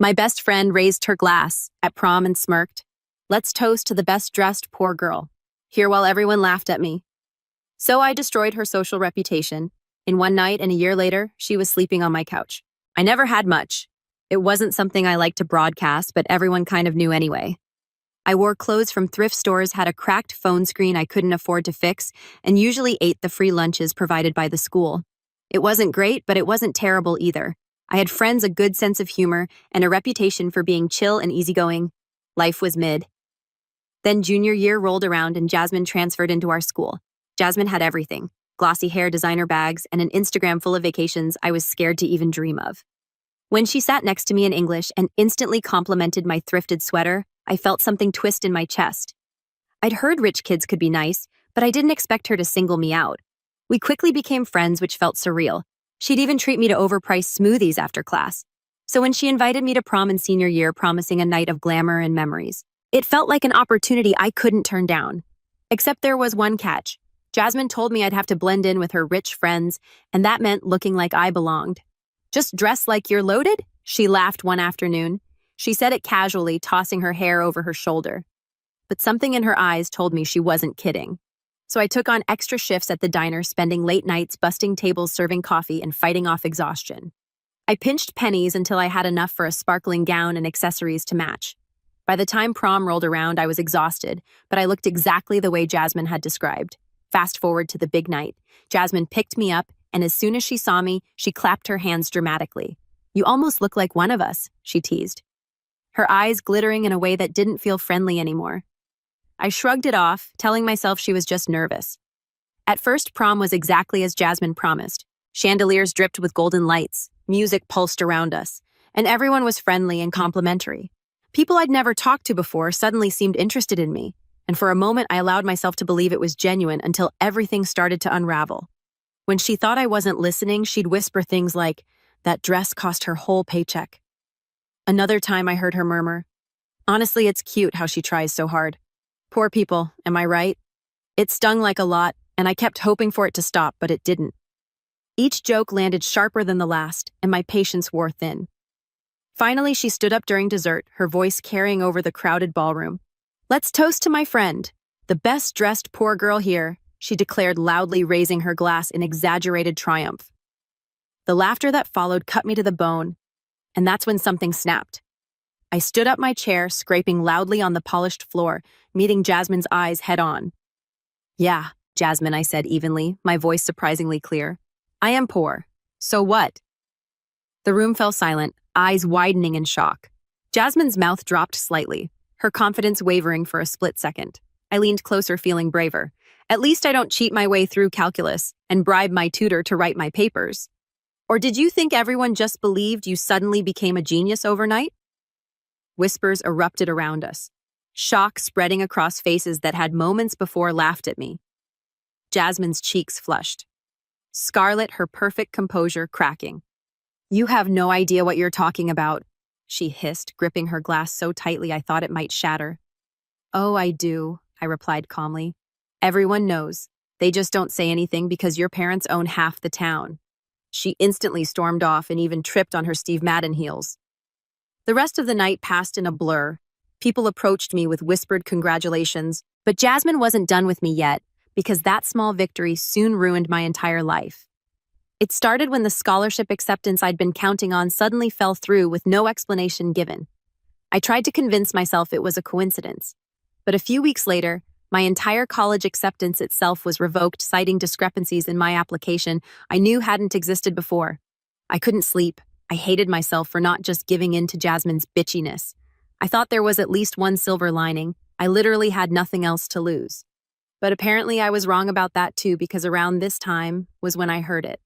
My best friend raised her glass at prom and smirked. Let's toast to the best-dressed poor girl. Here while everyone laughed at me. So I destroyed her social reputation. In one night and a year later, she was sleeping on my couch. I never had much. It wasn't something I liked to broadcast, but everyone kind of knew anyway. I wore clothes from thrift stores, had a cracked phone screen I couldn't afford to fix, and usually ate the free lunches provided by the school. It wasn't great, but it wasn't terrible either. I had friends, a good sense of humor, and a reputation for being chill and easygoing. Life was mid. Then junior year rolled around and Jasmine transferred into our school. Jasmine had everything: glossy hair, designer bags, and an Instagram full of vacations I was scared to even dream of. When she sat next to me in English and instantly complimented my thrifted sweater, I felt something twist in my chest. I'd heard rich kids could be nice, but I didn't expect her to single me out. We quickly became friends, which felt surreal. She'd even treat me to overpriced smoothies after class. So when she invited me to prom in senior year, promising a night of glamour and memories, it felt like an opportunity I couldn't turn down. Except there was one catch. Jasmine told me I'd have to blend in with her rich friends, and that meant looking like I belonged. Just dress like you're loaded? She laughed one afternoon. She said it casually, tossing her hair over her shoulder. But something in her eyes told me she wasn't kidding. So I took on extra shifts at the diner, spending late nights busting tables, serving coffee, and fighting off exhaustion. I pinched pennies until I had enough for a sparkling gown and accessories to match. By the time prom rolled around, I was exhausted, but I looked exactly the way Jasmine had described. Fast forward to the big night. Jasmine picked me up, and as soon as she saw me, she clapped her hands dramatically. "You almost look like one of us," she teased, her eyes glittering in a way that didn't feel friendly anymore. I shrugged it off, telling myself she was just nervous. At first, prom was exactly as Jasmine promised. Chandeliers dripped with golden lights, music pulsed around us, and everyone was friendly and complimentary. People I'd never talked to before suddenly seemed interested in me, and for a moment I allowed myself to believe it was genuine until everything started to unravel. When she thought I wasn't listening, she'd whisper things like, "That dress cost her whole paycheck." Another time I heard her murmur, "Honestly, it's cute how she tries so hard. Poor people, am I right?" It stung like a lot, and I kept hoping for it to stop, but it didn't. Each joke landed sharper than the last, and my patience wore thin. Finally, she stood up during dessert, her voice carrying over the crowded ballroom. "Let's toast to my friend, the best-dressed poor girl here," she declared loudly, raising her glass in exaggerated triumph. The laughter that followed cut me to the bone, and that's when something snapped. I stood up my chair, scraping loudly on the polished floor, meeting Jasmine's eyes head-on. "Yeah, Jasmine," I said evenly, my voice surprisingly clear. "I am poor. So what?" The room fell silent, eyes widening in shock. Jasmine's mouth dropped slightly, her confidence wavering for a split second. I leaned closer, feeling braver. At least I don't cheat my way through calculus and bribe my tutor to write my papers. Or did you think everyone just believed you suddenly became a genius overnight? Whispers erupted around us, shock spreading across faces that had moments before laughed at me. Jasmine's cheeks flushed, scarlet, her perfect composure cracking. "You have no idea what you're talking about," she hissed, gripping her glass so tightly I thought it might shatter. "Oh, I do," I replied calmly. "Everyone knows. They just don't say anything because your parents own half the town." She instantly stormed off and even tripped on her Steve Madden heels. The rest of the night passed in a blur. People approached me with whispered congratulations, but Jasmine wasn't done with me yet, because that small victory soon ruined my entire life. It started when the scholarship acceptance I'd been counting on suddenly fell through with no explanation given. I tried to convince myself it was a coincidence, but a few weeks later, my entire college acceptance itself was revoked, citing discrepancies in my application I knew hadn't existed before. I couldn't sleep. I hated myself for not just giving in to Jasmine's bitchiness. I thought there was at least one silver lining. I literally had nothing else to lose. But apparently I was wrong about that too, because around this time was when I heard it.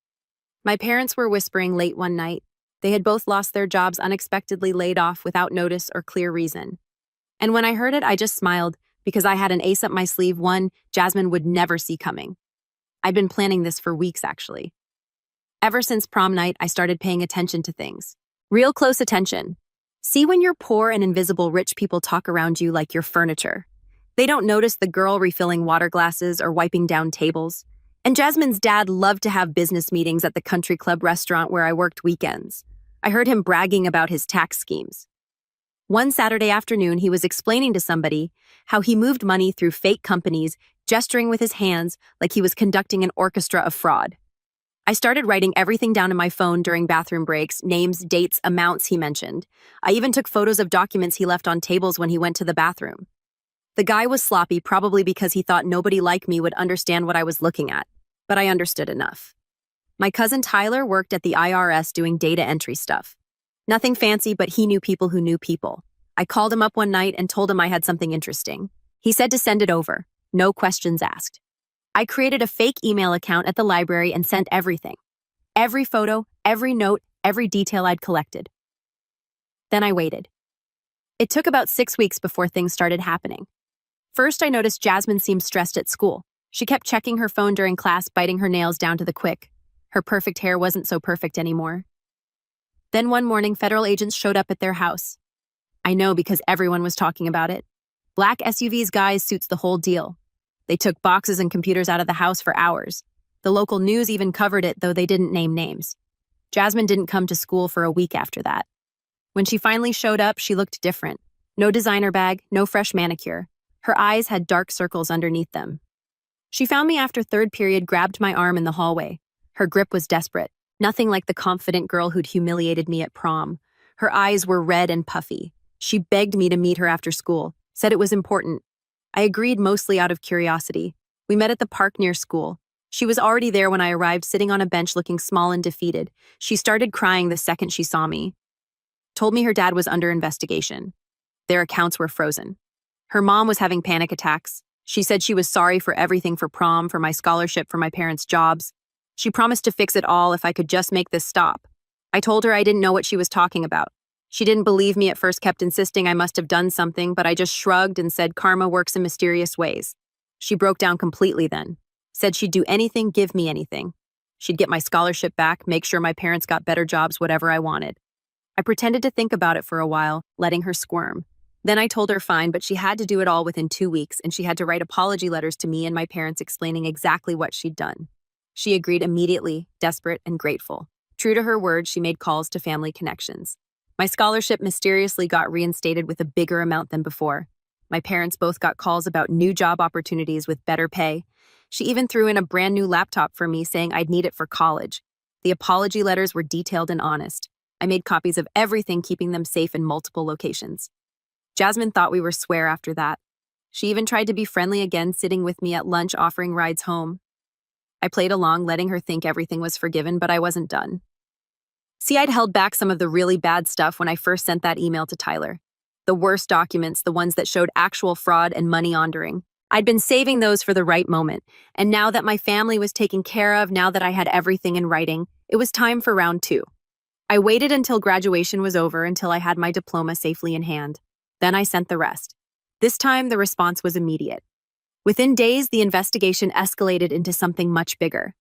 My parents were whispering late one night. They had both lost their jobs, unexpectedly laid off without notice or clear reason. And when I heard it, I just smiled, because I had an ace up my sleeve, one Jasmine would never see coming. I'd been planning this for weeks, actually. Ever since prom night, I started paying attention to things. Real close attention. See when you're poor and invisible rich people talk around you like you're furniture. They don't notice the girl refilling water glasses or wiping down tables. And Jasmine's dad loved to have business meetings at the country club restaurant where I worked weekends. I heard him bragging about his tax schemes. One Saturday afternoon, he was explaining to somebody how he moved money through fake companies, gesturing with his hands like he was conducting an orchestra of fraud. I started writing everything down in my phone during bathroom breaks, names, dates, amounts he mentioned. I even took photos of documents he left on tables when he went to the bathroom. The guy was sloppy, probably because he thought nobody like me would understand what I was looking at, but I understood enough. My cousin Tyler worked at the IRS doing data entry stuff. Nothing fancy, but he knew people who knew people. I called him up one night and told him I had something interesting. He said to send it over, no questions asked. I created a fake email account at the library and sent everything. Every photo, every note, every detail I'd collected. Then I waited. It took about 6 weeks before things started happening. First, I noticed Jasmine seemed stressed at school. She kept checking her phone during class, biting her nails down to the quick. Her perfect hair wasn't so perfect anymore. Then one morning, federal agents showed up at their house. I know because everyone was talking about it. Black SUVs, guys, suits, the whole deal. They took boxes and computers out of the house for hours. The local news even covered it, though they didn't name names. Jasmine didn't come to school for a week after that. When she finally showed up, she looked different. No designer bag, no fresh manicure. Her eyes had dark circles underneath them. She found me after third period, grabbed my arm in the hallway. Her grip was desperate, nothing like the confident girl who'd humiliated me at prom. Her eyes were red and puffy. She begged me to meet her after school, said it was important. I agreed, mostly out of curiosity. We met at the park near school. She was already there when I arrived, sitting on a bench looking small and defeated. She started crying the second she saw me. Told me her dad was under investigation. Their accounts were frozen. Her mom was having panic attacks. She said she was sorry for everything, for prom, for my scholarship, for my parents' jobs. She promised to fix it all if I could just make this stop. I told her I didn't know what she was talking about. She didn't believe me at first, kept insisting I must have done something, but I just shrugged and said karma works in mysterious ways. She broke down completely then. Said she'd do anything, give me anything. She'd get my scholarship back, make sure my parents got better jobs, whatever I wanted. I pretended to think about it for a while, letting her squirm. Then I told her fine, but she had to do it all within 2 weeks, and she had to write apology letters to me and my parents explaining exactly what she'd done. She agreed immediately, desperate and grateful. True to her word, she made calls to family connections. My scholarship mysteriously got reinstated with a bigger amount than before. My parents both got calls about new job opportunities with better pay. She even threw in a brand new laptop for me, saying I'd need it for college. The apology letters were detailed and honest. I made copies of everything, keeping them safe in multiple locations. Jasmine thought we were square after that. She even tried to be friendly again, sitting with me at lunch, offering rides home. I played along, letting her think everything was forgiven, but I wasn't done. See, I'd held back some of the really bad stuff when I first sent that email to Tyler. The worst documents, the ones that showed actual fraud and money laundering. I'd been saving those for the right moment, and now that my family was taken care of, now that I had everything in writing, it was time for round 2. I waited until graduation was over, until I had my diploma safely in hand. Then I sent the rest. This time, the response was immediate. Within days, the investigation escalated into something much bigger.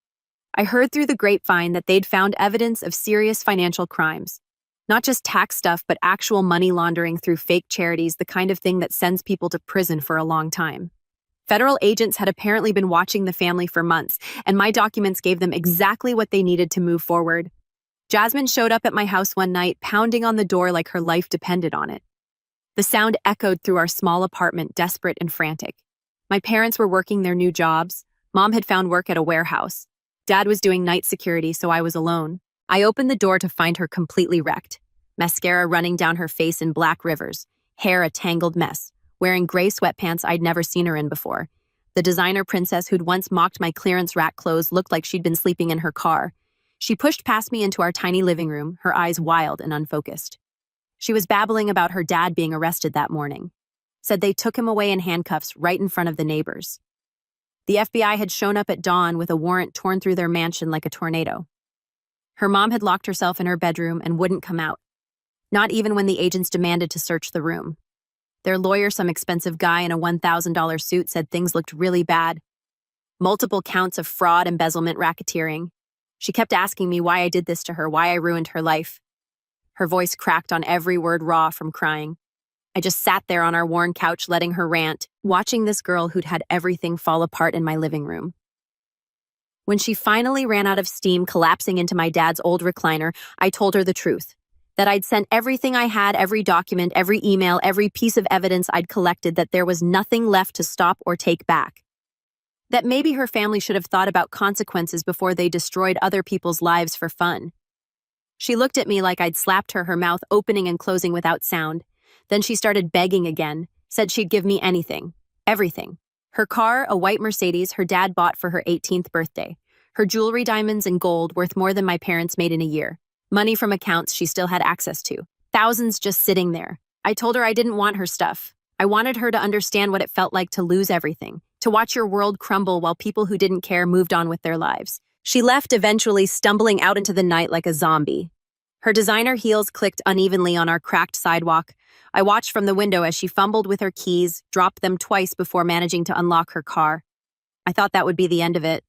I heard through the grapevine that they'd found evidence of serious financial crimes. Not just tax stuff, but actual money laundering through fake charities, the kind of thing that sends people to prison for a long time. Federal agents had apparently been watching the family for months, and my documents gave them exactly what they needed to move forward. Jasmine showed up at my house one night, pounding on the door like her life depended on it. The sound echoed through our small apartment, desperate and frantic. My parents were working their new jobs. Mom had found work at a warehouse. Dad was doing night security, so I was alone. I opened the door to find her completely wrecked. Mascara running down her face in black rivers, hair a tangled mess, wearing gray sweatpants I'd never seen her in before. The designer princess who'd once mocked my clearance rack clothes looked like she'd been sleeping in her car. She pushed past me into our tiny living room, her eyes wild and unfocused. She was babbling about her dad being arrested that morning. Said they took him away in handcuffs right in front of the neighbors. The FBI had shown up at dawn with a warrant torn through their mansion like a tornado. Her mom had locked herself in her bedroom and wouldn't come out, not even when the agents demanded to search the room. Their lawyer, some expensive guy in a $1,000 suit, said things looked really bad. Multiple counts of fraud, embezzlement, racketeering. She kept asking me why I did this to her, why I ruined her life. Her voice cracked on every word, raw from crying. I just sat there on our worn couch letting her rant, watching this girl who'd had everything fall apart in my living room. When she finally ran out of steam, collapsing into my dad's old recliner, I told her the truth. That I'd sent everything I had, every document, every email, every piece of evidence I'd collected, that there was nothing left to stop or take back. That maybe her family should have thought about consequences before they destroyed other people's lives for fun. She looked at me like I'd slapped her, her mouth opening and closing without sound. Then she started begging again, said she'd give me anything, everything. Her car, a white Mercedes her dad bought for her 18th birthday. Her jewelry, diamonds, and gold worth more than my parents made in a year. Money from accounts she still had access to. Thousands just sitting there. I told her I didn't want her stuff. I wanted her to understand what it felt like to lose everything, to watch your world crumble while people who didn't care moved on with their lives. She left, eventually stumbling out into the night like a zombie. Her designer heels clicked unevenly on our cracked sidewalk. I watched from the window as she fumbled with her keys, dropped them twice before managing to unlock her car. I thought that would be the end of it.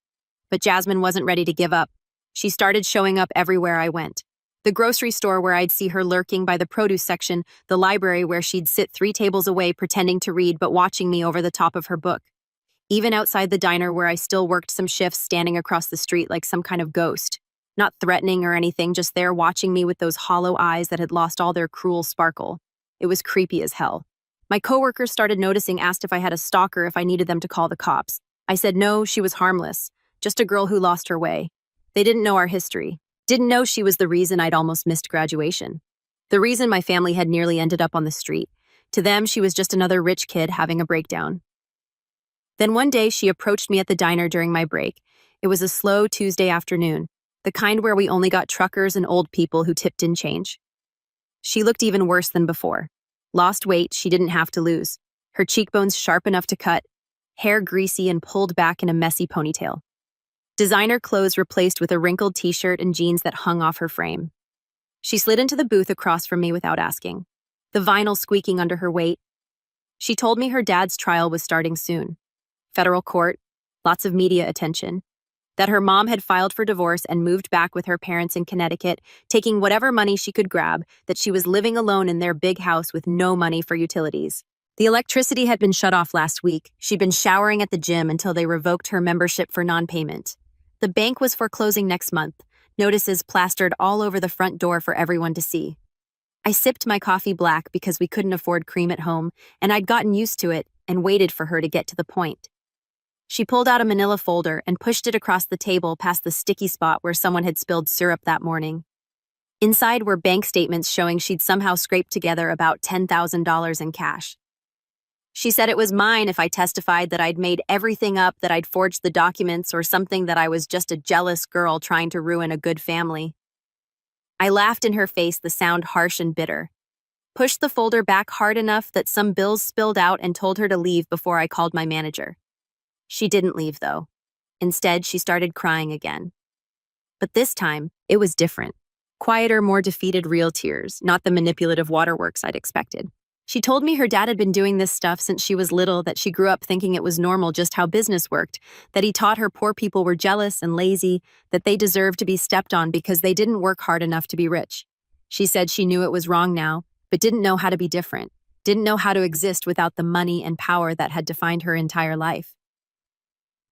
But Jasmine wasn't ready to give up. She started showing up everywhere I went. The grocery store where I'd see her lurking by the produce section, the library where she'd sit 3 tables away pretending to read but watching me over the top of her book. Even outside the diner where I still worked some shifts, standing across the street like some kind of ghost. Not threatening or anything, just there watching me with those hollow eyes that had lost all their cruel sparkle. It was creepy as hell. My coworkers started noticing, asked if I had a stalker, if I needed them to call the cops. I said no, she was harmless. Just a girl who lost her way. They didn't know our history. Didn't know she was the reason I'd almost missed graduation. The reason my family had nearly ended up on the street. To them, she was just another rich kid having a breakdown. Then one day, she approached me at the diner during my break. It was a slow Tuesday afternoon, the kind where we only got truckers and old people who tipped in change. She looked even worse than before. Lost weight she didn't have to lose. Her cheekbones sharp enough to cut, hair greasy and pulled back in a messy ponytail. Designer clothes replaced with a wrinkled t-shirt and jeans that hung off her frame. She slid into the booth across from me without asking, the vinyl squeaking under her weight. She told me her dad's trial was starting soon. Federal court, lots of media attention. That her mom had filed for divorce and moved back with her parents in Connecticut, taking whatever money she could grab, that she was living alone in their big house with no money for utilities. The electricity had been shut off last week. She'd been showering at the gym until they revoked her membership for non-payment. The bank was foreclosing next month, notices plastered all over the front door for everyone to see. I sipped my coffee black because we couldn't afford cream at home, and I'd gotten used to it and waited for her to get to the point. She pulled out a manila folder and pushed it across the table past the sticky spot where someone had spilled syrup that morning. Inside were bank statements showing she'd somehow scraped together about $10,000 in cash. She said it was mine if I testified that I'd made everything up, that I'd forged the documents, or something, that I was just a jealous girl trying to ruin a good family. I laughed in her face, the sound harsh and bitter. Pushed the folder back hard enough that some bills spilled out and told her to leave before I called my manager. She didn't leave, though. Instead, she started crying again. But this time, it was different. Quieter, more defeated, real tears, not the manipulative waterworks I'd expected. She told me her dad had been doing this stuff since she was little, that she grew up thinking it was normal, just how business worked, that he taught her poor people were jealous and lazy, that they deserved to be stepped on because they didn't work hard enough to be rich. She said she knew it was wrong now, but didn't know how to be different, didn't know how to exist without the money and power that had defined her entire life.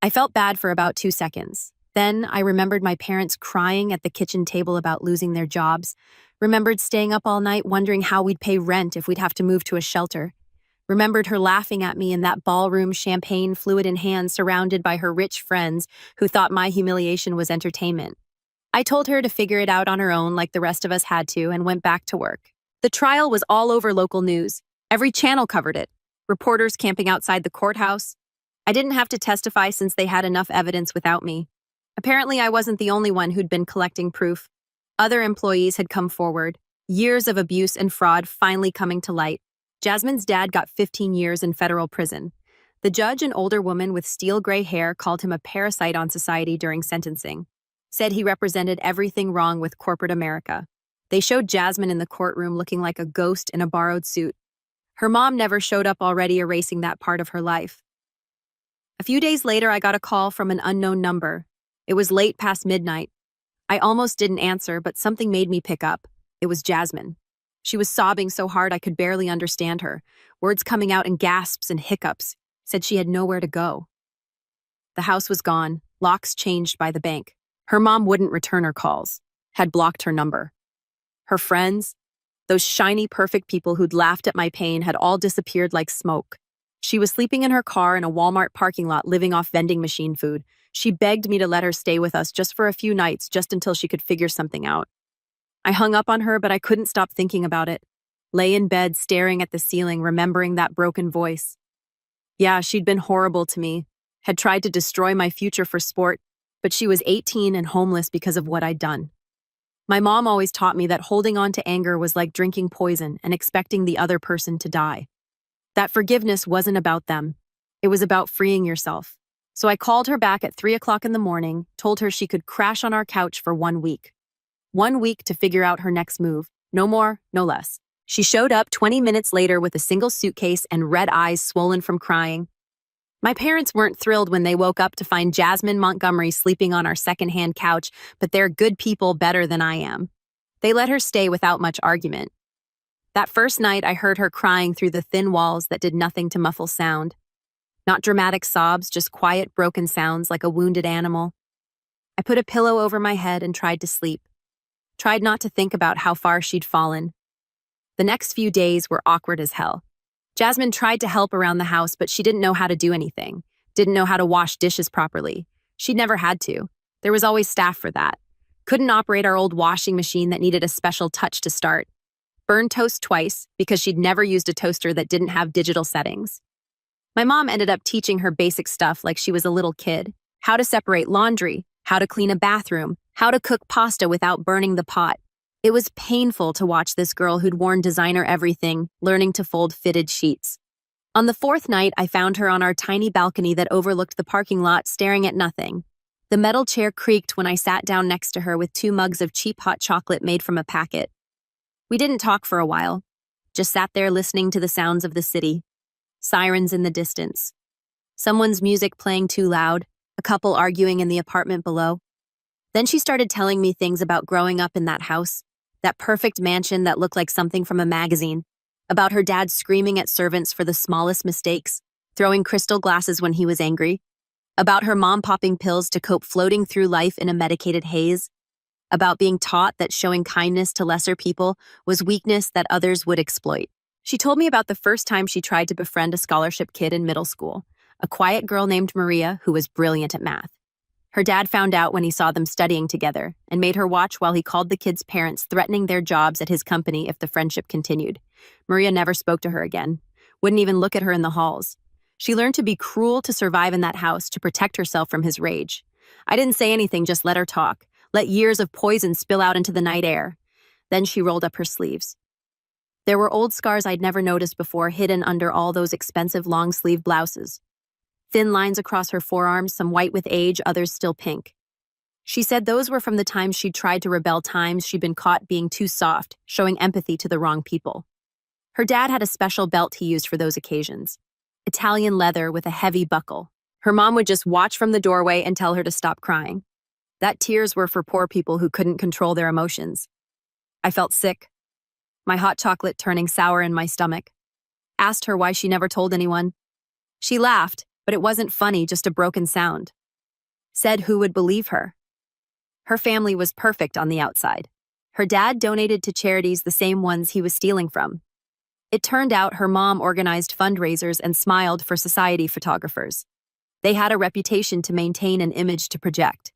I felt bad for about 2 seconds. Then I remembered my parents crying at the kitchen table about losing their jobs, remembered staying up all night wondering how we'd pay rent if we'd have to move to a shelter, remembered her laughing at me in that ballroom, champagne fluid in hand, surrounded by her rich friends who thought my humiliation was entertainment. I told her to figure it out on her own like the rest of us had to, and went back to work. The trial was all over local news. Every channel covered it. Reporters camping outside the courthouse. I didn't have to testify since they had enough evidence without me. Apparently, I wasn't the only one who'd been collecting proof. Other employees had come forward, years of abuse and fraud finally coming to light. Jasmine's dad got 15 years in federal prison. The judge, an older woman with steel gray hair, called him a parasite on society during sentencing. Said he represented everything wrong with corporate America. They showed Jasmine in the courtroom looking like a ghost in a borrowed suit. Her mom never showed up, already erasing that part of her life. A few days later, I got a call from an unknown number. It was late past midnight. I almost didn't answer, but something made me pick up. It was Jasmine. She was sobbing so hard I could barely understand her, words coming out in gasps and hiccups. Said she had nowhere to go. The house was gone, locks changed by the bank. Her mom wouldn't return her calls, had blocked her number. Her friends, Those shiny, perfect people who'd laughed at my pain had all disappeared like smoke. She was sleeping in her car in a Walmart parking lot, living off vending machine food. She begged me to let her stay with us just for a few nights, just until she could figure something out. I hung up on her, but I couldn't stop thinking about it. Lay in bed, staring at the ceiling, remembering that broken voice. Yeah, she'd been horrible to me, had tried to destroy my future for sport, but she was 18 and homeless because of what I'd done. My mom always taught me that holding on to anger was like drinking poison and expecting the other person to die. That forgiveness wasn't about them. It was about freeing yourself. So I called her back at 3 o'clock in the morning, told her she could crash on our couch for 1 week. 1 week to figure out her next move. No more, no less. She showed up 20 minutes later with a single suitcase and red eyes swollen from crying. My parents weren't thrilled when they woke up to find Jasmine Montgomery sleeping on our secondhand couch, but they're good people better than I am. They let her stay without much argument. That first night, I heard her crying through the thin walls that did nothing to muffle sound. Not dramatic sobs, just quiet, broken sounds like a wounded animal. I put a pillow over my head and tried to sleep. Tried not to think about how far she'd fallen. The next few days were awkward as hell. Jasmine tried to help around the house, but she didn't know how to do anything. Didn't know how to wash dishes properly. She'd never had to. There was always staff for that. Couldn't operate our old washing machine that needed a special touch to start. Burned toast twice because she'd never used a toaster that didn't have digital settings. My mom ended up teaching her basic stuff like she was a little kid. How to separate laundry, how to clean a bathroom, how to cook pasta without burning the pot. It was painful to watch this girl who'd worn designer everything, learning to fold fitted sheets. On the fourth night, I found her on our tiny balcony that overlooked the parking lot, staring at nothing. The metal chair creaked when I sat down next to her with 2 mugs of cheap hot chocolate made from a packet. We didn't talk for a while, just sat there listening to the sounds of the city. Sirens in the distance. Someone's music playing too loud, a couple arguing in the apartment below. Then she started telling me things about growing up in that house. That perfect mansion that looked like something from a magazine, about her dad screaming at servants for the smallest mistakes, throwing crystal glasses when he was angry, about her mom popping pills to cope floating through life in a medicated haze, about being taught that showing kindness to lesser people was weakness that others would exploit. She told me about the first time she tried to befriend a scholarship kid in middle school, a quiet girl named Maria who was brilliant at math. Her dad found out when he saw them studying together and made her watch while he called the kids' parents, threatening their jobs at his company if the friendship continued. Maria never spoke to her again, wouldn't even look at her in the halls. She learned to be cruel to survive in that house, to protect herself from his rage. I didn't say anything, just let her talk, let years of poison spill out into the night air. Then she rolled up her sleeves. There were old scars I'd never noticed before, hidden under all those expensive long-sleeve blouses. Thin lines across her forearms, some white with age, others still pink. She said those were from the times she'd tried to rebel, times she'd been caught being too soft, showing empathy to the wrong people. Her dad had a special belt he used for those occasions. Italian leather with a heavy buckle. Her mom would just watch from the doorway and tell her to stop crying. That tears were for poor people who couldn't control their emotions. I felt sick. My hot chocolate turning sour in my stomach. Asked her why she never told anyone. She laughed, but it wasn't funny, just a broken sound. Said who would believe her? Her family was perfect on the outside. Her dad donated to charities, the same ones he was stealing from. It turned out her mom organized fundraisers and smiled for society photographers. They had a reputation to maintain, an image to project.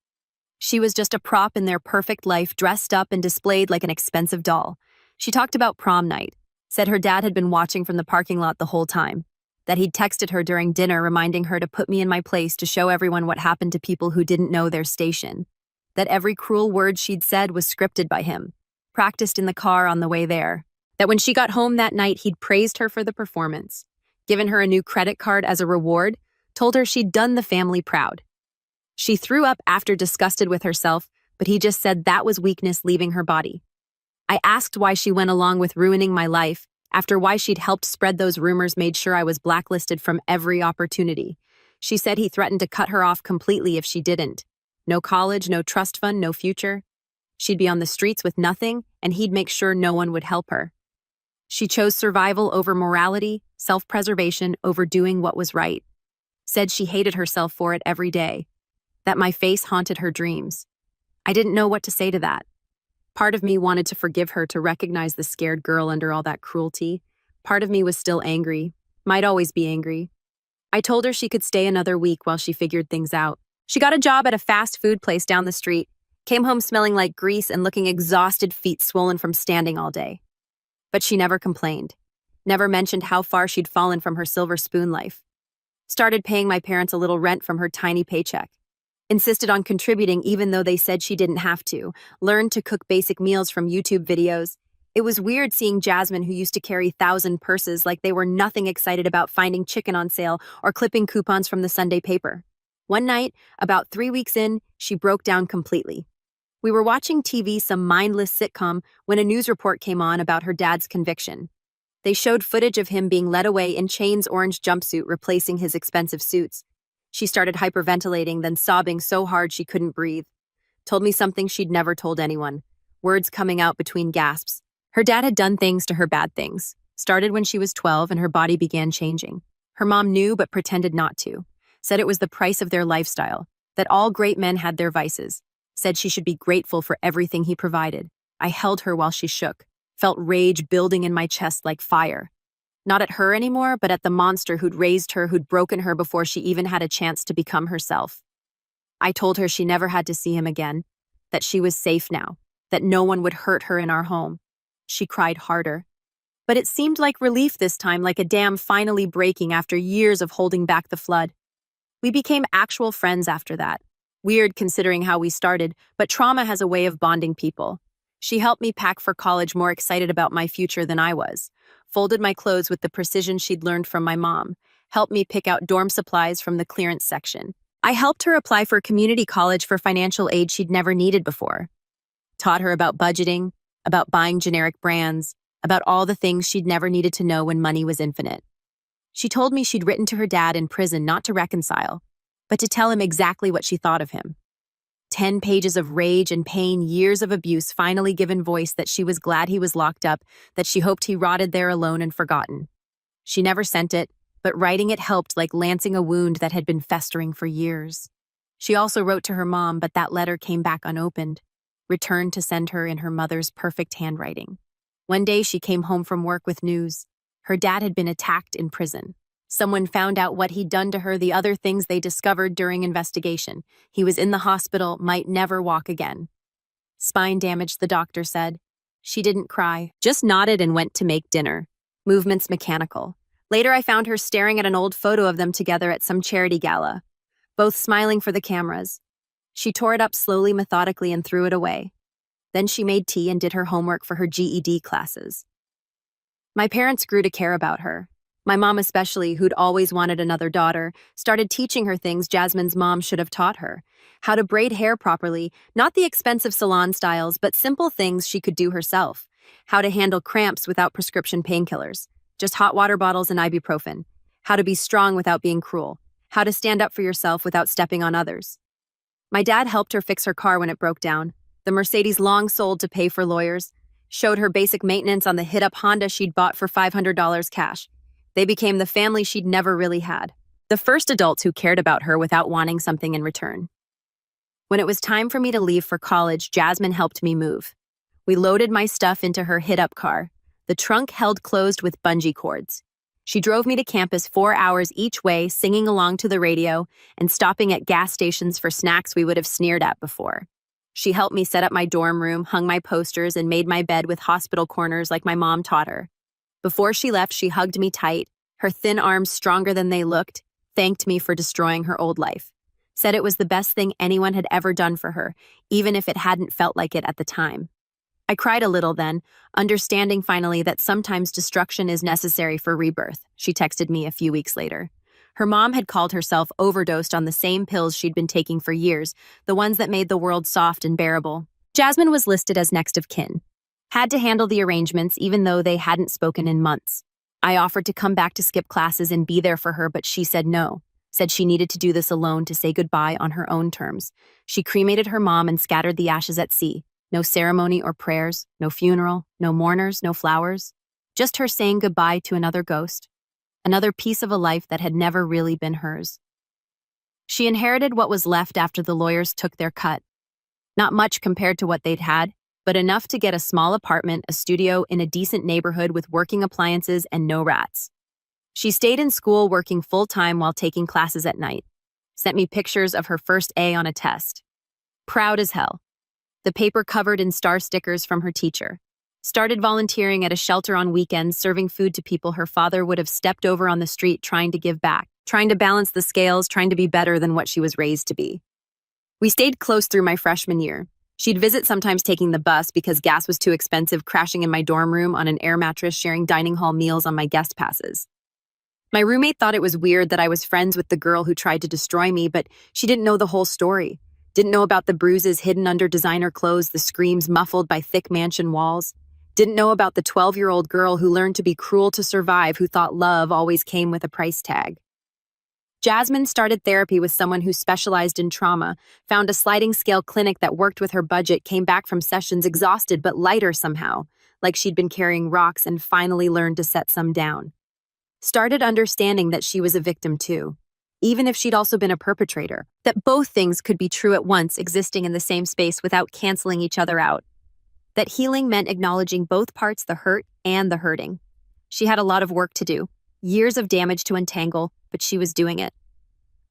She was just a prop in their perfect life, dressed up and displayed like an expensive doll. She talked about prom night, said her dad had been watching from the parking lot the whole time. That he'd texted her during dinner reminding her to put me in my place, to show everyone what happened to people who didn't know their station. That every cruel word she'd said was scripted by him, practiced in the car on the way there. That when she got home that night, he'd praised her for the performance, given her a new credit card as a reward, told her she'd done the family proud. She threw up after, disgusted with herself, but he just said that was weakness leaving her body. I asked why she went along with ruining my life, after why she'd helped spread those rumors, made sure I was blacklisted from every opportunity. She said he threatened to cut her off completely if she didn't. No college, no trust fund, no future. She'd be on the streets with nothing, and he'd make sure no one would help her. She chose survival over morality, self-preservation over doing what was right. Said she hated herself for it every day. That my face haunted her dreams. I didn't know what to say to that. Part of me wanted to forgive her, to recognize the scared girl under all that cruelty. Part of me was still angry, might always be angry. I told her she could stay another week while she figured things out. She got a job at a fast food place down the street, came home smelling like grease and looking exhausted, feet swollen from standing all day. But she never complained, never mentioned how far she'd fallen from her silver spoon life. Started paying my parents a little rent from her tiny paycheck. Insisted on contributing even though they said she didn't have to. Learned to cook basic meals from YouTube videos. It was weird seeing Jasmine, who used to carry 1,000 purses like they were nothing, excited about finding chicken on sale or clipping coupons from the Sunday paper. One night, about 3 weeks in, she broke down completely. We were watching TV, some mindless sitcom, when a news report came on about her dad's conviction. They showed footage of him being led away in Chain's orange jumpsuit, replacing his expensive suits. She started hyperventilating, then sobbing so hard she couldn't breathe. Told me something she'd never told anyone, words coming out between gasps. Her dad had done things to her, bad things. Started when she was 12 and her body began changing. Her mom knew but pretended not to. Said it was the price of their lifestyle, that all great men had their vices. Said she should be grateful for everything he provided. I held her while she shook. Felt rage building in my chest like fire. Not at her anymore, but at the monster who'd raised her, who'd broken her before she even had a chance to become herself. I told her she never had to see him again, that she was safe now, that no one would hurt her in our home. She cried harder. But it seemed like relief this time, like a dam finally breaking after years of holding back the flood. We became actual friends after that. Weird considering how we started, but trauma has a way of bonding people. She helped me pack for college, more excited about my future than I was. Folded my clothes with the precision she'd learned from my mom. Helped me pick out dorm supplies from the clearance section. I helped her apply for community college for financial aid she'd never needed before. Taught her about budgeting, about buying generic brands, about all the things she'd never needed to know when money was infinite. She told me she'd written to her dad in prison not to reconcile, but to tell him exactly what she thought of him. 10 pages of rage and pain, years of abuse finally given voice, that she was glad he was locked up, that she hoped he rotted there alone and forgotten. She never sent it, but writing it helped, like lancing a wound that had been festering for years. She also wrote to her mom, but that letter came back unopened, returned to send her in her mother's perfect handwriting. One day she came home from work with news. Her dad had been attacked in prison. Someone found out what he'd done to her, the other things they discovered during investigation. He was in the hospital, might never walk again. Spine damage, the doctor said. She didn't cry, just nodded and went to make dinner. Movements mechanical. Later I found her staring at an old photo of them together at some charity gala, both smiling for the cameras. She tore it up slowly, methodically, and threw it away. Then she made tea and did her homework for her GED classes. My parents grew to care about her. My mom especially, who'd always wanted another daughter, started teaching her things Jasmine's mom should have taught her. How to braid hair properly, not the expensive salon styles, but simple things she could do herself. How to handle cramps without prescription painkillers, just hot water bottles and ibuprofen. How to be strong without being cruel. How to stand up for yourself without stepping on others. My dad helped her fix her car when it broke down. The Mercedes long sold to pay for lawyers. Showed her basic maintenance on the hit-up Honda she'd bought for $500 cash. They became the family she'd never really had. The first adults who cared about her without wanting something in return. When it was time for me to leave for college, Jasmine helped me move. We loaded my stuff into her hit-up car. The trunk held closed with bungee cords. She drove me to campus 4 hours each way, singing along to the radio and stopping at gas stations for snacks we would have sneered at before. She helped me set up my dorm room, hung my posters, and made my bed with hospital corners like my mom taught her. Before she left, she hugged me tight, her thin arms stronger than they looked, thanked me for destroying her old life. Said it was the best thing anyone had ever done for her, even if it hadn't felt like it at the time. I cried a little then, understanding finally that sometimes destruction is necessary for rebirth, she texted me a few weeks later. Her mom had called herself overdosed on the same pills she'd been taking for years, the ones that made the world soft and bearable. Jasmine was listed as next of kin. Had to handle the arrangements even though they hadn't spoken in months. I offered to come back to skip classes and be there for her, but she said no. Said she needed to do this alone, to say goodbye on her own terms. She cremated her mom and scattered the ashes at sea. No ceremony or prayers, no funeral, no mourners, no flowers. Just her saying goodbye to another ghost. Another piece of a life that had never really been hers. She inherited what was left after the lawyers took their cut. Not much compared to what they'd had, but enough to get a small apartment, a studio in a decent neighborhood with working appliances and no rats. She stayed in school working full-time while taking classes at night. Sent me pictures of her first A on a test. Proud as hell. The paper covered in star stickers from her teacher. Started volunteering at a shelter on weekends, serving food to people her father would have stepped over on the street, trying to give back, trying to balance the scales, trying to be better than what she was raised to be. We stayed close through my freshman year. She'd visit, sometimes taking the bus because gas was too expensive, crashing in my dorm room on an air mattress, sharing dining hall meals on my guest passes. My roommate thought it was weird that I was friends with the girl who tried to destroy me, but she didn't know the whole story. Didn't know about the bruises hidden under designer clothes, the screams muffled by thick mansion walls. Didn't know about the 12-year-old girl who learned to be cruel to survive, who thought love always came with a price tag. Jasmine started therapy with someone who specialized in trauma, found a sliding scale clinic that worked with her budget, came back from sessions exhausted but lighter somehow, like she'd been carrying rocks, and finally learned to set some down. Started understanding that she was a victim too, even if she'd also been a perpetrator, that both things could be true at once, existing in the same space without canceling each other out. That healing meant acknowledging both parts, the hurt and the hurting. She had a lot of work to do, years of damage to untangle, but she was doing it.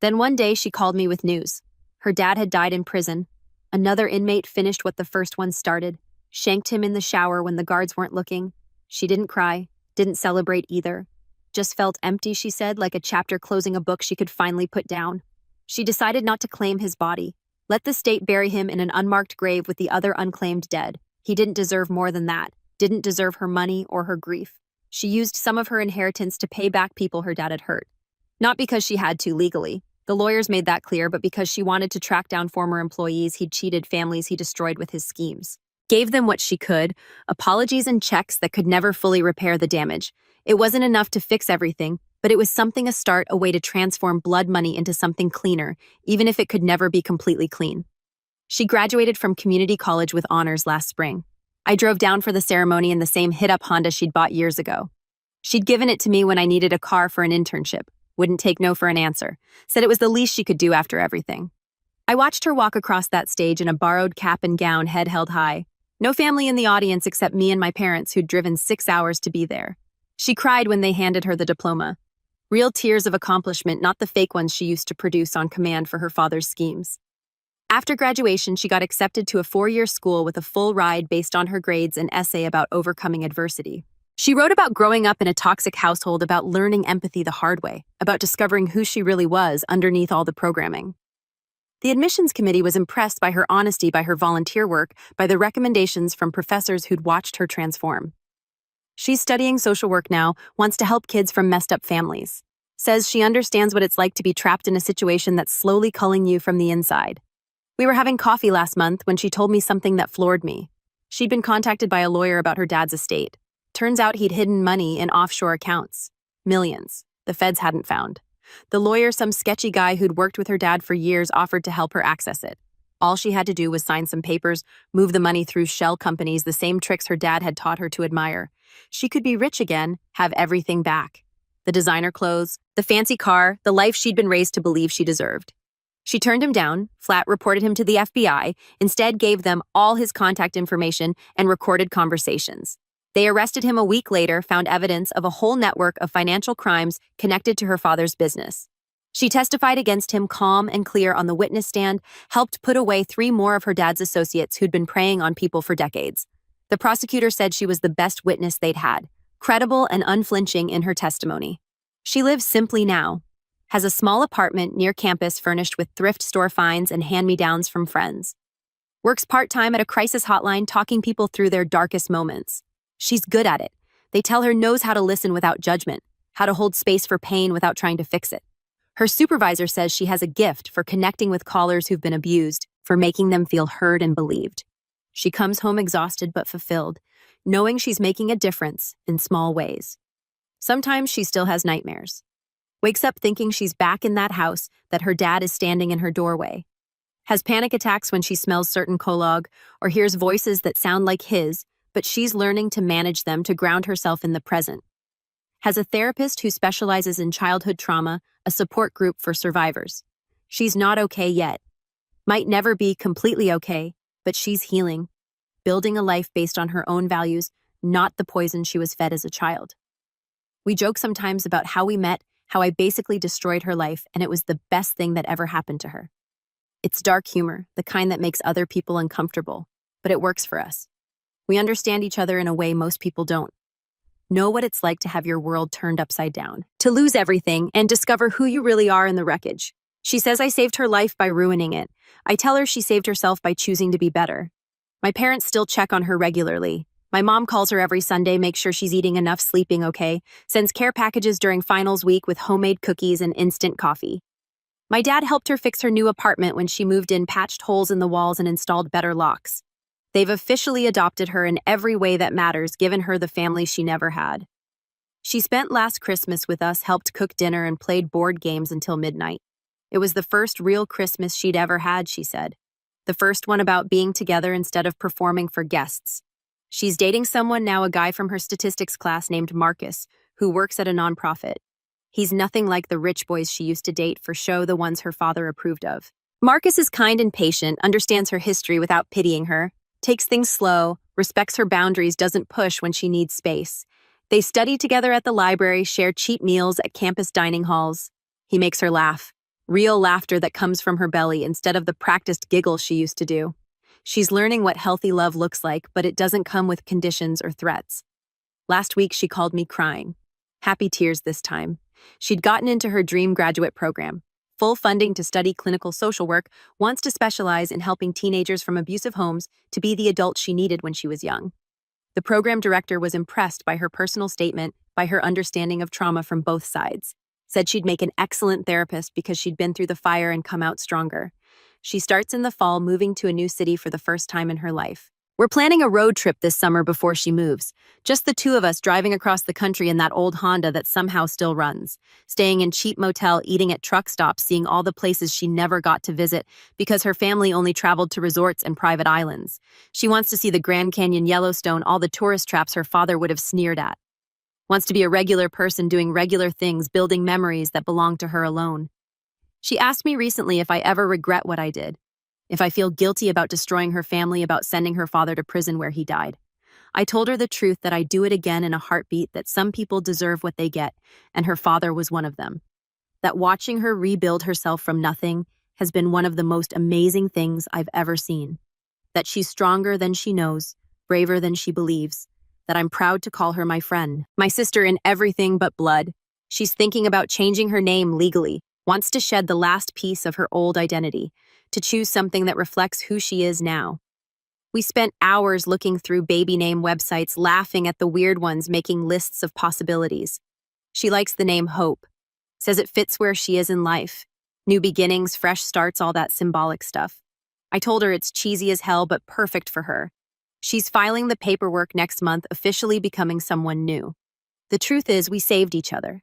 Then one day she called me with news. Her dad had died in prison. Another inmate finished what the first one started, shanked him in the shower when the guards weren't looking. She didn't cry, didn't celebrate either. Just felt empty, she said, like a chapter closing a book she could finally put down. She decided not to claim his body. Let the state bury him in an unmarked grave with the other unclaimed dead. He didn't deserve more than that, didn't deserve her money or her grief. She used some of her inheritance to pay back people her dad had hurt. Not because she had to legally. The lawyers made that clear, but because she wanted to track down former employees he'd cheated, families he destroyed with his schemes. Gave them what she could, apologies and checks that could never fully repair the damage. It wasn't enough to fix everything, but it was something, a start, a way to transform blood money into something cleaner, even if it could never be completely clean. She graduated from community college with honors last spring. I drove down for the ceremony in the same hit-up Honda she'd bought years ago. She'd given it to me when I needed a car for an internship. Wouldn't take no for an answer. Said it was the least she could do after everything. I watched her walk across that stage in a borrowed cap and gown, head held high. No family in the audience except me and my parents, who'd driven 6 hours to be there. She cried when they handed her the diploma. Real tears of accomplishment, not the fake ones she used to produce on command for her father's schemes. After graduation, she got accepted to a 4-year school with a full ride based on her grades and essay about overcoming adversity. She wrote about growing up in a toxic household, about learning empathy the hard way, about discovering who she really was underneath all the programming. The admissions committee was impressed by her honesty, by her volunteer work, by the recommendations from professors who'd watched her transform. She's studying social work now, wants to help kids from messed up families. Says she understands what it's like to be trapped in a situation that's slowly culling you from the inside. We were having coffee last month when she told me something that floored me. She'd been contacted by a lawyer about her dad's estate. Turns out he'd hidden money in offshore accounts. Millions. The feds hadn't found. The lawyer, some sketchy guy who'd worked with her dad for years, offered to help her access it. All she had to do was sign some papers, move the money through shell companies, the same tricks her dad had taught her to admire. She could be rich again, have everything back. The designer clothes, the fancy car, the life she'd been raised to believe she deserved. She turned him down, flat reported him to the FBI, instead gave them all his contact information and recorded conversations. They arrested him a week later, found evidence of a whole network of financial crimes connected to her father's business. She testified against him calm and clear on the witness stand, helped put away 3 more of her dad's associates who'd been preying on people for decades. The prosecutor said she was the best witness they'd had, credible and unflinching in her testimony. She lives simply now, has a small apartment near campus furnished with thrift store finds and hand-me-downs from friends. Works part-time at a crisis hotline, talking people through their darkest moments. She's good at it. They tell her knows how to listen without judgment, how to hold space for pain without trying to fix it. Her supervisor says she has a gift for connecting with callers who've been abused, for making them feel heard and believed. She comes home exhausted but fulfilled, knowing she's making a difference in small ways. Sometimes she still has nightmares. Wakes up thinking she's back in that house, that her dad is standing in her doorway. Has panic attacks when she smells certain collogue or hears voices that sound like his, but she's learning to manage them, to ground herself in the present. Has a therapist who specializes in childhood trauma, a support group for survivors. She's not okay yet. Might never be completely okay, but she's healing. building a life based on her own values, not the poison she was fed as a child. We joke sometimes about how we met, how I basically destroyed her life, and it was the best thing that ever happened to her. It's dark humor, the kind that makes other people uncomfortable, but it works for us. We understand each other in a way most people don't. Know what it's like to have your world turned upside down, to lose everything and discover who you really are in the wreckage. She says I saved her life by ruining it. I tell her she saved herself by choosing to be better. My parents still check on her regularly. My mom calls her every Sunday, makes sure she's eating enough, sleeping okay, sends care packages during finals week with homemade cookies and instant coffee. My dad helped her fix her new apartment when she moved in, patched holes in the walls and installed better locks. They've officially adopted her in every way that matters, given her the family she never had. She spent last Christmas with us, helped cook dinner, and played board games until midnight. It was the first real Christmas she'd ever had, she said. The first one about being together instead of performing for guests. She's dating someone now, a guy from her statistics class named Marcus, who works at a nonprofit. He's nothing like the rich boys she used to date, for show, the ones her father approved of. Marcus is kind and patient, understands her history without pitying her, takes things slow, respects her boundaries, doesn't push when she needs space. They study together at the library, share cheap meals at campus dining halls. He makes her laugh. Real laughter that comes from her belly instead of the practiced giggles she used to do. She's learning what healthy love looks like, but it doesn't come with conditions or threats. Last week, she called me crying. Happy tears this time. She'd gotten into her dream graduate program. Full funding to study clinical social work, wants to specialize in helping teenagers from abusive homes to be the adult she needed when she was young. The program director was impressed by her personal statement, by her understanding of trauma from both sides. Said she'd make an excellent therapist because she'd been through the fire and come out stronger. She starts in the fall, moving to a new city for the first time in her life. We're planning a road trip this summer before she moves. Just the two of us driving across the country in that old Honda that somehow still runs. Staying in cheap motel, eating at truck stops, seeing all the places she never got to visit because her family only traveled to resorts and private islands. She wants to see the Grand Canyon, Yellowstone, all the tourist traps her father would have sneered at. Wants to be a regular person doing regular things, building memories that belong to her alone. She asked me recently if I ever regret what I did. If I feel guilty about destroying her family, about sending her father to prison where he died. I told her the truth, that I'd do it again in a heartbeat, that some people deserve what they get, and her father was one of them. That watching her rebuild herself from nothing has been one of the most amazing things I've ever seen. That she's stronger than she knows, braver than she believes. That I'm proud to call her my friend, my sister in everything but blood. She's thinking about changing her name legally, wants to shed the last piece of her old identity, to choose something that reflects who she is now. We spent hours looking through baby name websites, laughing at the weird ones, making lists of possibilities. She likes the name Hope, says it fits where she is in life. New beginnings, fresh starts, all that symbolic stuff. I told her it's cheesy as hell, but perfect for her. She's filing the paperwork next month, officially becoming someone new. The truth is, we saved each other.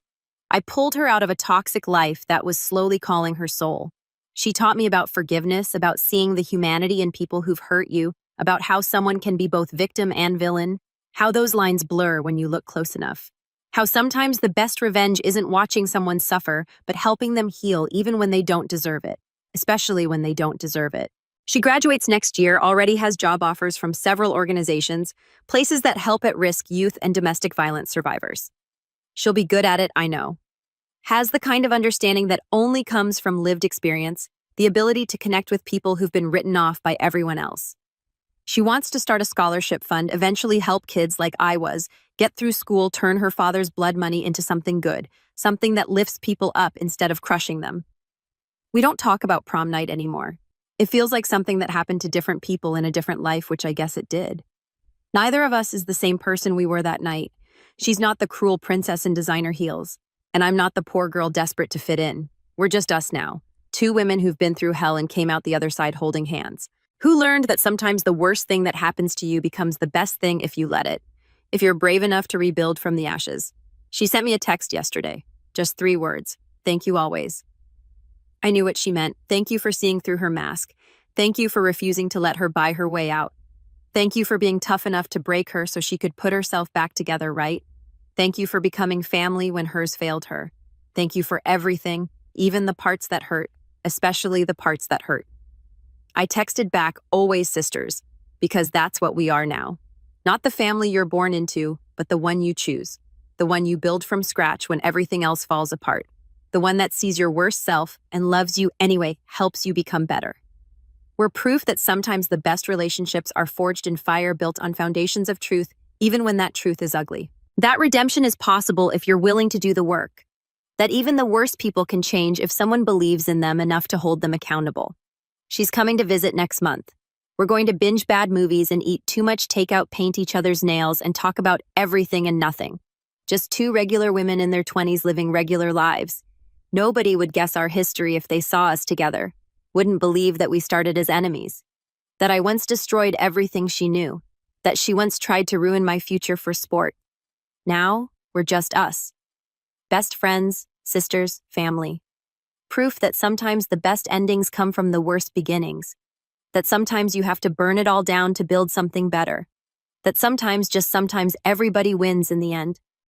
I pulled her out of a toxic life that was slowly calling her soul. She taught me about forgiveness, about seeing the humanity in people who've hurt you, about how someone can be both victim and villain, how those lines blur when you look close enough. How sometimes the best revenge isn't watching someone suffer, but helping them heal even when they don't deserve it, especially when they don't deserve it. She graduates next year, already has job offers from several organizations, places that help at-risk youth and domestic violence survivors. She'll be good at it, I know. Has the kind of understanding that only comes from lived experience, the ability to connect with people who've been written off by everyone else. She wants to start a scholarship fund, eventually help kids like I was, get through school, turn her father's blood money into something good, something that lifts people up instead of crushing them. We don't talk about prom night anymore. It feels like something that happened to different people in a different life, which I guess it did. Neither of us is the same person we were that night. She's not the cruel princess in designer heels, and I'm not the poor girl desperate to fit in. We're just us now. Two women who've been through hell and came out the other side holding hands. Who learned that sometimes the worst thing that happens to you becomes the best thing if you let it. If you're brave enough to rebuild from the ashes. She sent me a text yesterday. Just 3 words. Thank you always. I knew what she meant. Thank you for seeing through her mask. Thank you for refusing to let her buy her way out. Thank you for being tough enough to break her so she could put herself back together, right? Thank you for becoming family when hers failed her. Thank you for everything, even the parts that hurt, especially the parts that hurt. I texted back, always sisters. Because that's what we are now. Not the family you're born into, but the one you choose. The one you build from scratch when everything else falls apart. The one that sees your worst self and loves you anyway, helps you become better. We're proof that sometimes the best relationships are forged in fire built on foundations of truth, even when that truth is ugly. That redemption is possible if you're willing to do the work. That even the worst people can change if someone believes in them enough to hold them accountable. She's coming to visit next month. We're going to binge bad movies and eat too much takeout, paint each other's nails, and talk about everything and nothing. Just two regular women in their 20s living regular lives. Nobody would guess our history if they saw us together. Wouldn't believe that we started as enemies. That I once destroyed everything she knew. That she once tried to ruin my future for sport. Now, we're just us. Best friends, sisters, family. Proof that sometimes the best endings come from the worst beginnings. That sometimes you have to burn it all down to build something better. That sometimes, just sometimes, everybody wins in the end.